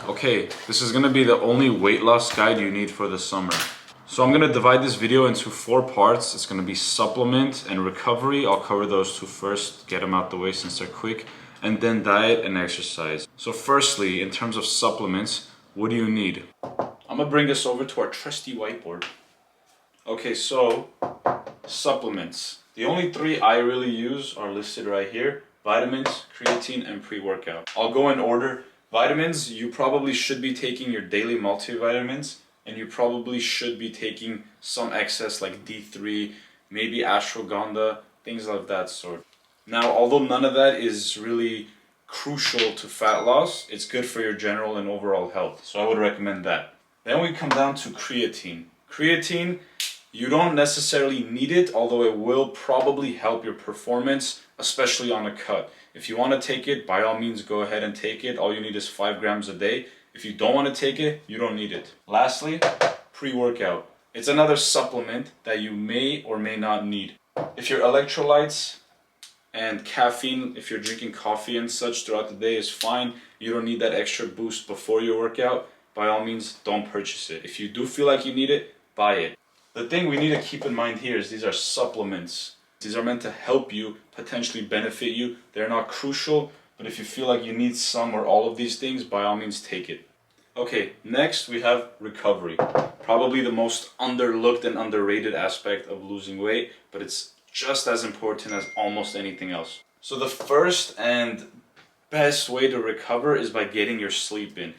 Okay, this is gonna be the only weight loss guide you need for the summer. So I'm gonna divide this video into 4 parts. It's gonna be supplement and recovery. I'll cover those 2 first, get them out the way since they're quick, and then diet and exercise. So firstly, in terms of supplements, what do you need? I'm gonna bring us over to our trusty whiteboard. Okay, so supplements. The only 3 I really use are listed right here: vitamins, creatine, and pre-workout. I'll go in order. Vitamins, you probably should be taking your daily multivitamins, and you probably should be taking some excess like D3, maybe ashwagandha, things of that sort. Now, although none of that is really crucial to fat loss, it's good for your general and overall health, so I would recommend that. Then we come down to creatine. Creatine, you don't necessarily need it, although it will probably help your performance, especially on a cut. If you want to take it, by all means go ahead and take it. All you need is 5 grams a day. If you don't want to take it, you don't need it. Lastly, pre-workout. It's another supplement that you may or may not need. If your electrolytes and caffeine, if you're drinking coffee and such throughout the day, is fine. You don't need that extra boost before your workout. By all means, don't purchase it. If you do feel like you need it, buy it. The thing we need to keep in mind here is these are supplements. These are meant to help you, potentially benefit you. They're not crucial, but if you feel like you need some or all of these things, by all means take it. Okay, next we have recovery. Probably the most underlooked and underrated aspect of losing weight, but it's just as important as almost anything else. So the first and best way to recover is by getting your sleep in.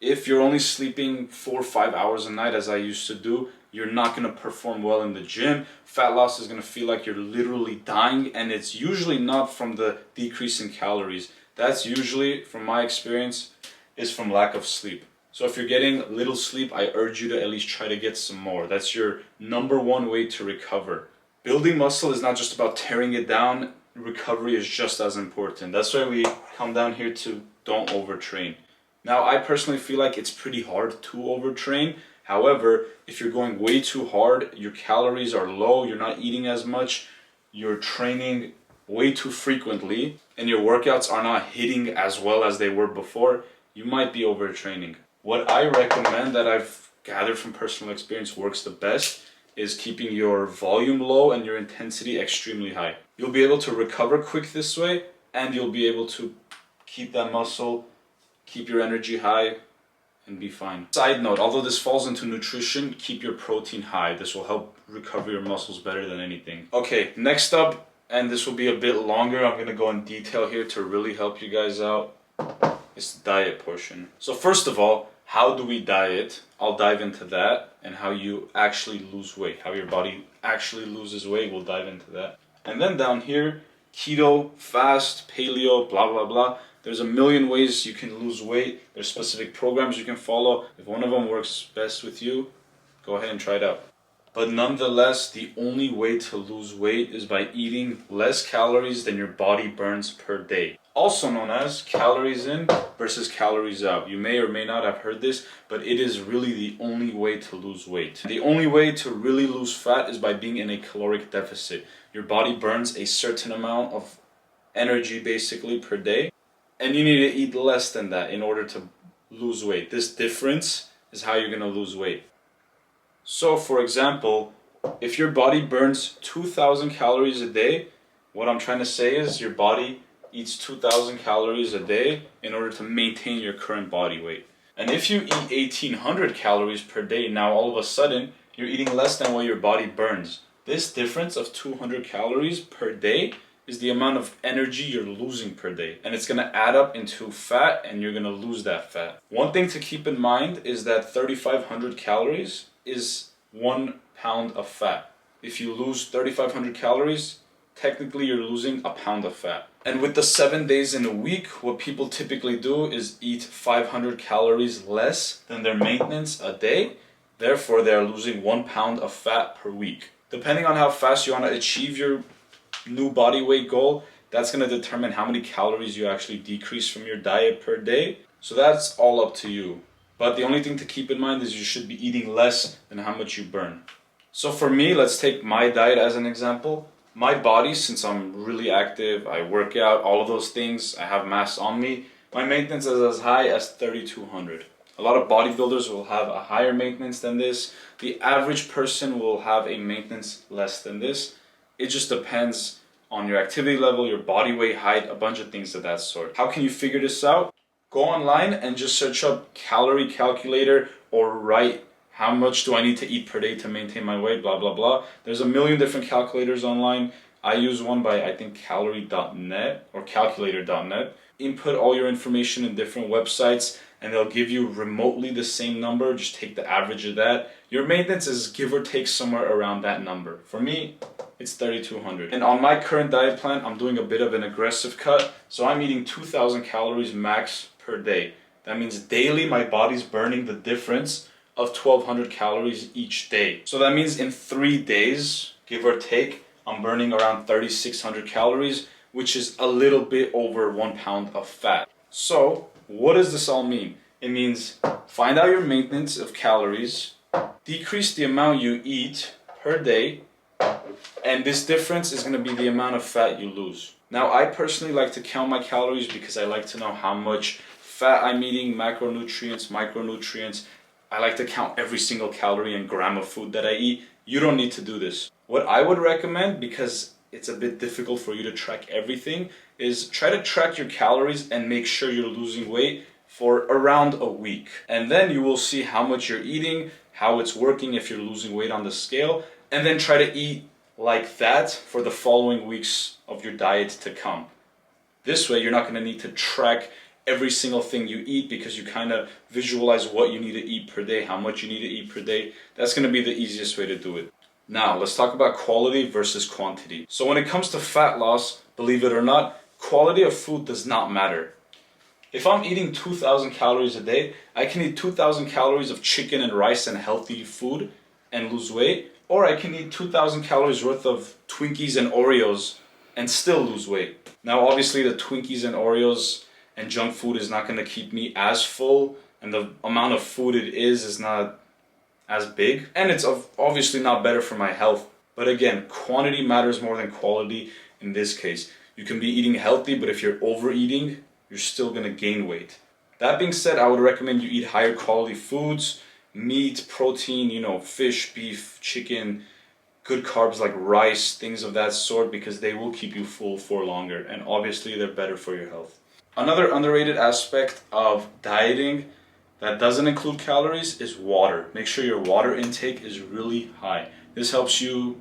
If you're only sleeping 4 or 5 hours a night, as I used to do, you're not going to perform well in the gym. Fat loss is going to feel like you're literally dying, and it's usually not from the decrease in calories. That's usually, from my experience, is from lack of sleep. So if you're getting little sleep, I urge you to at least try to get some more. That's your #1 way to recover. Building muscle is not just about tearing it down. Recovery is just as important. That's why we come down here to don't overtrain. Now, I personally feel like it's pretty hard to overtrain. However, if you're going way too hard, your calories are low, you're not eating as much, you're training way too frequently, and your workouts are not hitting as well as they were before, you might be overtraining. What I recommend, that I've gathered from personal experience, works the best is keeping your volume low and your intensity extremely high. You'll be able to recover quick this way, and you'll be able to keep that muscle, keep your energy high, and be fine. Side note, although this falls into nutrition, keep your protein high. This will help recover your muscles better than anything. Okay, next up, and this will be a bit longer, I'm gonna go in detail here to really help you guys out, is the diet portion. So first of all, how do we diet? I'll dive into that, and how you actually lose weight, how your body actually loses weight, we'll dive into that. And then down here, keto, fast, paleo, blah, blah, blah. There's a million ways you can lose weight. There's specific programs you can follow. If one of them works best with you, go ahead and try it out. But nonetheless, the only way to lose weight is by eating less calories than your body burns per day. Also known as calories in versus calories out. You may or may not have heard this, but it is really the only way to lose weight. The only way to really lose fat is by being in a caloric deficit. Your body burns a certain amount of energy basically per day, and you need to eat less than that in order to lose weight. This difference is how you're going to lose weight. So for example, if your body burns 2,000 calories a day, what I'm trying to say is your body eats 2,000 calories a day in order to maintain your current body weight. And if you eat 1,800 calories per day, now all of a sudden you're eating less than what your body burns. This difference of 200 calories per day is the amount of energy you're losing per day. And it's gonna add up into fat, and you're gonna lose that fat. One thing to keep in mind is that 3,500 calories is 1 pound of fat. If you lose 3,500 calories, technically you're losing a pound of fat. And with the 7 days in a week, what people typically do is eat 500 calories less than their maintenance a day. Therefore, they are losing 1 pound of fat per week. Depending on how fast you want to achieve your new body weight goal, that's going to determine how many calories you actually decrease from your diet per day. So that's all up to you. But the only thing to keep in mind is you should be eating less than how much you burn. So for me, let's take my diet as an example. My body, since I'm really active, I work out, all of those things, I have mass on me, My maintenance is as high as 3,200. A lot of bodybuilders will have a higher maintenance than this. The average person will have a maintenance less than this. It just depends on your activity level, your body weight, height, a bunch of things of that sort. How can you figure this out? Go online and just search up calorie calculator or write how much do I need to eat per day to maintain my weight, blah, blah, blah. There's a million different calculators online. I use one by, I think, calorie.net or calculator.net. Input all your information in different websites and they'll give you remotely the same number. Just take the average of that. Your maintenance is give or take somewhere around that number. For me, it's 3,200. And on my current diet plan, I'm doing a bit of an aggressive cut. So I'm eating 2,000 calories max per day. That means daily my body's burning the difference of 1,200 calories each day. So that means in 3 days, give or take, I'm burning around 3,600 calories, which is a little bit over 1 pound of fat. So what does this all mean? It means find out your maintenance of calories, decrease the amount you eat per day, and this difference is going to be the amount of fat you lose. Now, I personally like to count my calories because I like to know how much fat I'm eating, macronutrients, micronutrients. I like to count every single calorie and gram of food that I eat. You don't need to do this. What I would recommend, because it's a bit difficult for you to track everything, is try to track your calories and make sure you're losing weight for around a week. And then you will see how much you're eating, how it's working if you're losing weight on the scale, and then try to eat like that for the following weeks of your diet to come. This way, you're not going to need to track every single thing you eat because you kind of visualize what you need to eat per day, how much you need to eat per day. That's going to be the easiest way to do it. Now, let's talk about quality versus quantity. So when it comes to fat loss, believe it or not, quality of food does not matter. If I'm eating 2,000 calories a day, I can eat 2,000 calories of chicken and rice and healthy food and lose weight, or I can eat 2,000 calories worth of Twinkies and Oreos and still lose weight. Now, obviously, the Twinkies and Oreos and junk food is not going to keep me as full, and the amount of food it is not as big, and it's obviously not better for my health. But again, quantity matters more than quality in this case. You can be eating healthy, but if you're overeating, you're still going to gain weight. That being said, I would recommend you eat higher quality foods, meat, protein, fish, beef, chicken, good carbs like rice, things of that sort, because they will keep you full for longer, and obviously they're better for your health. Another underrated aspect of dieting that doesn't include calories is water. Make sure your water intake is really high. This helps you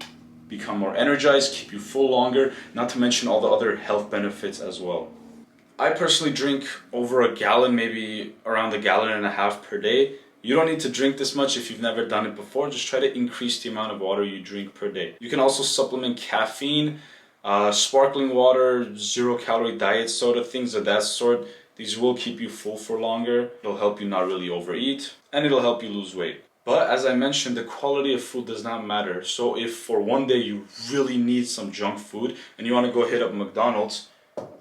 become more energized, keep you full longer, not to mention all the other health benefits as well. I personally drink over a gallon, maybe around 1.5 gallons per day. You don't need to drink this much if you've never done it before. Just try to increase the amount of water you drink per day. You can also supplement caffeine, sparkling water, 0-calorie diet soda, things of that sort. These will keep you full for longer. It'll help you not really overeat, and it'll help you lose weight. But as I mentioned, the quality of food does not matter. So if for one day you really need some junk food and you want to go hit up McDonald's,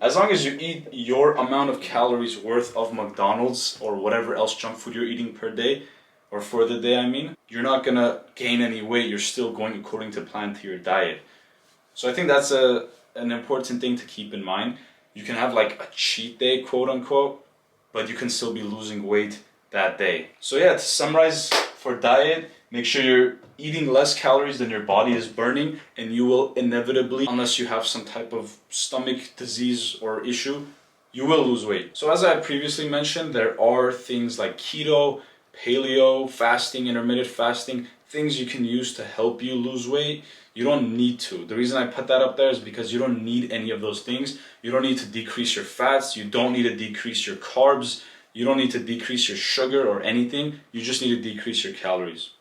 as long as you eat your amount of calories worth of McDonald's or whatever else junk food you're eating per day, or for the day I mean, you're not going to gain any weight. You're still going according to plan to your diet. So I think that's an important thing to keep in mind. You can have like a cheat day, quote unquote, but you can still be losing weight that day. So yeah, to summarize for diet, make sure you're eating less calories than your body is burning, and you will inevitably, unless you have some type of stomach disease or issue, you will lose weight. So as I previously mentioned, there are things like keto, paleo, fasting, intermittent fasting, things you can use to help you lose weight. You don't need to. The reason I put that up there is because you don't need any of those things. You don't need to decrease your fats. You don't need to decrease your carbs. You don't need to decrease your sugar or anything. You just need to decrease your calories.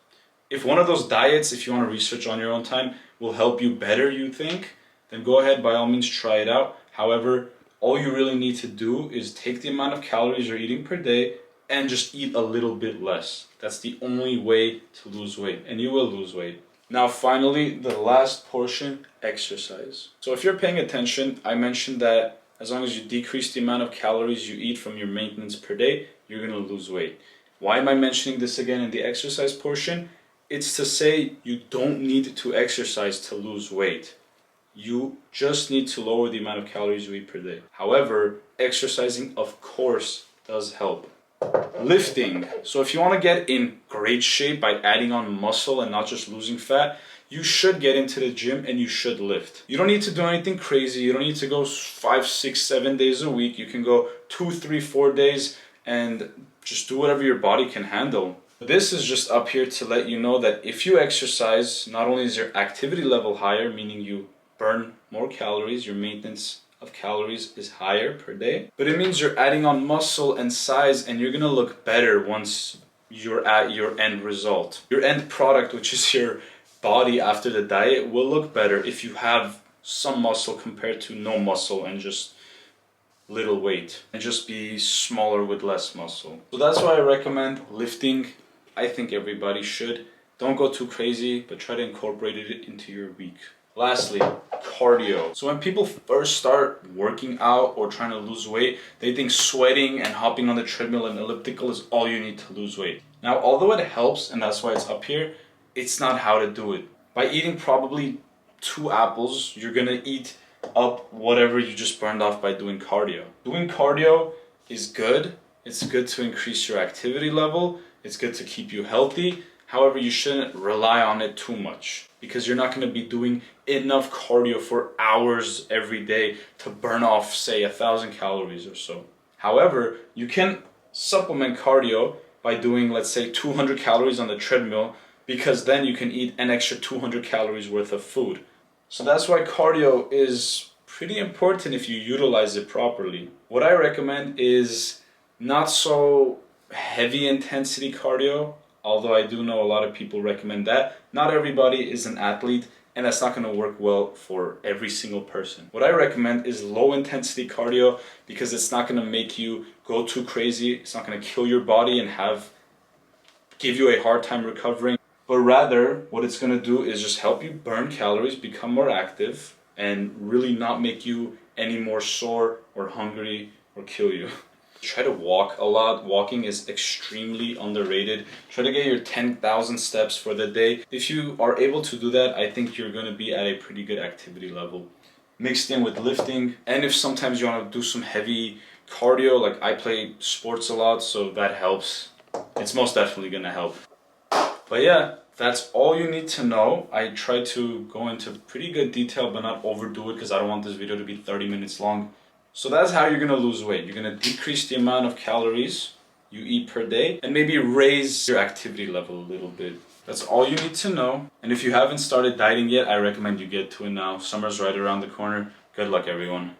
If one of those diets, if you want to research on your own time, will help you better, you think, then go ahead, by all means, try it out. However, all you really need to do is take the amount of calories you're eating per day and just eat a little bit less. That's the only way to lose weight, and you will lose weight. Now, finally, the last portion, exercise. So if you're paying attention, I mentioned that as long as you decrease the amount of calories you eat from your maintenance per day, you're going to lose weight. Why am I mentioning this again in the exercise portion? It's to say you don't need to exercise to lose weight. You just need to lower the amount of calories you eat per day. However, exercising, of course, does help. Lifting. So if you want to get in great shape by adding on muscle and not just losing fat, you should get into the gym and you should lift. You don't need to do anything crazy. You don't need to go 5, 6, 7 days a week. You can go 2, 3, 4 days and just do whatever your body can handle. This is just up here to let you know that if you exercise, not only is your activity level higher, meaning you burn more calories, your maintenance of calories is higher per day, but it means you're adding on muscle and size, and you're gonna look better once you're at your end result. Your end product, which is your body after the diet, will look better if you have some muscle compared to no muscle and just little weight, and just be smaller with less muscle. So that's why I recommend lifting. I think everybody should. Don't go too crazy, but try to incorporate it into your week. Lastly, cardio. So when people first start working out or trying to lose weight, they think sweating and hopping on the treadmill and elliptical is all you need to lose weight. Now, although it helps, and that's why it's up here, it's not how to do it. By eating probably 2 apples, you're gonna eat up whatever you just burned off by doing cardio. Doing cardio is good. It's good to increase your activity level. It's good to keep you healthy. However, you shouldn't rely on it too much, because you're not going to be doing enough cardio for hours every day to burn off, say, 1,000 calories or so. However, you can supplement cardio by doing, let's say, 200 calories on the treadmill, because then you can eat an extra 200 calories worth of food. So that's why cardio is pretty important if you utilize it properly. What I recommend is not so heavy intensity cardio, although I do know a lot of people recommend that. Not everybody is an athlete, and that's not going to work well for every single person. What I recommend is low intensity cardio, because it's not going to make you go too crazy. It's not going to kill your body and give you a hard time recovering. But rather, what it's going to do is just help you burn calories, become more active, and really not make you any more sore or hungry or kill you. Try to walk a lot. Walking is extremely underrated. Try to get your 10,000 steps for the day. If you are able to do that, I think you're going to be at a pretty good activity level. Mixed in with lifting. And if sometimes you want to do some heavy cardio, like I play sports a lot, so that helps. It's most definitely going to help. But yeah, that's all you need to know. I try to go into pretty good detail, but not overdo it, because I don't want this video to be 30 minutes long. So that's how you're going to lose weight. You're going to decrease the amount of calories you eat per day and maybe raise your activity level a little bit. That's all you need to know. And if you haven't started dieting yet, I recommend you get to it now. Summer's right around the corner. Good luck, everyone.